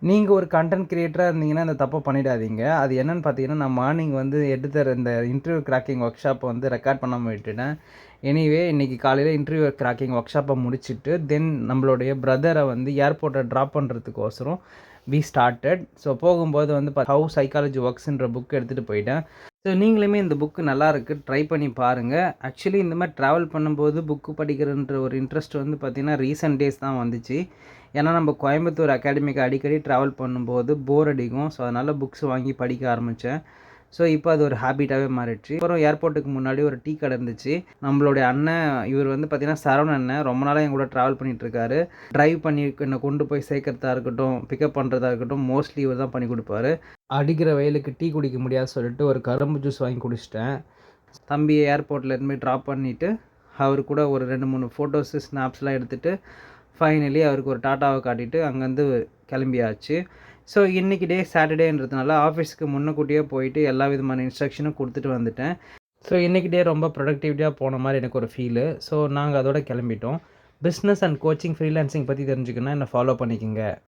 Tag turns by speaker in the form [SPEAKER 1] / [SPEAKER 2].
[SPEAKER 1] நீங்க ஒரு கன்டென்ட் கிரியேட்டரா இருந்தீங்கன்னா, இந்த தப்ப பண்ணிடாதீங்க. அது என்னன்னு பார்த்தீங்கன்னா, நான் மார்னிங் வந்து எடுத்தர இந்த இன்டர்வியூ கிராக்கிங் ஒர்க் ஷாப் வந்து ரெக்கார்ட் பண்ணாம விட்டுட்டேன். எனிவே இன்னைக்கு காலையில இன்டர்வியூ கிராக்கிங் ஒர்க் ஷாப்ப முடிச்சுட்டு, தென் நம்மளுடைய பிரதர வந்து ஏர்போர்ட்ல டிராப் பண்றதுக்கோசரம் வி ஸ்டார்ட்டட். ஸோ போகும்போது வந்து ஹவ் சைக்காலஜி ஒர்க்ஸ்ன்ற புக் எடுத்துட்டு போயிட்டேன். ஸோ நீங்களுமே இந்த புக் நல்லாருக்கு. ட்ரை பண்ணி பாருங்க. ஆக்சுவலி இந்த மாரி ட்ராவல் பண்ணும்போது புக் படிக்கிறன்ற ஒரு இன்ட்ரெஸ்ட் வந்து பார்த்தீங்கன்னா, ரீசென்ட் டேஸ் தான் வந்துச்சு. ஏன்னா நம்ம கோயம்புத்தூர் அகாடமிக்கு அடிக்கடி ட்ராவல் பண்ணும்போது போர் அடிக்கும். ஸோ அதனால புக்ஸ் வாங்கி படிக்க ஆரம்பிச்சேன். ஸோ இப்போ அது ஒரு ஹேபிட்டாவே மாறிடுச்சு. அப்புறம் ஏர்போர்ட்டுக்கு முன்னாடி ஒரு டீ கடை இருந்துச்சு. நம்மளுடைய அண்ணன் இவர் வந்து பார்த்தீங்கன்னா, சரவணன் அண்ணன் ரொம்ப நாளா என் கூட ட்ராவல் பண்ணிட்டுருக்காரு. டிரைவ் பண்ணி என்ன கொண்டு போய் சேர்க்கறதா இருக்கட்டும், பிக்கப் பண்ணுறதா இருக்கட்டும், மோஸ்ட்லி இவர் தான் பண்ணி குடுப்பாரு. அடிக்கிற வெயிலுக்கு டீ குடிக்க முடியாதுன்னு சொல்லிட்டு ஒரு கரும்பு ஜூஸ் வாங்கி குடிச்சிட்டேன். தம்பிய ஏர்போர்ட்ல இருந்து போய் ட்ராப் பண்ணிட்டு, அவரு கூட ஒரு 2, 3 ஃபோட்டோஸு, ஸ்னாப்ஸ்லாம் எடுத்துட்டு, ஃபைனலி அவருக்கு ஒரு டாட்டாவ காட்டிட்டு அங்கேருந்து கிளம்பியாச்சு. ஸோ இன்னைக்கு டே சாட்டர்டேன்றதுனால ஆஃபீஸ்க்கு முன்னக்கூட்டியே போயிட்டு எல்லா விதமான இன்ஸ்ட்ரக்ஷனும் குடுத்துட்டு வந்துட்டேன். ஸோ இன்னைக்கு டே ரொம்ப ப்ரொடக்டிவிட்டியா போன மாரி எனக்கு ஒரு ஃபீலு. ஸோ நாங்க அதோட கிளம்பிட்டோம். பிஸ்னஸ் அண்ட் கோச்சிங் ஃப்ரீலான்சிங் பத்தி தெரிஞ்சுக்கணும்னா என்ன ஃபாலோ பண்ணிக்கங்க.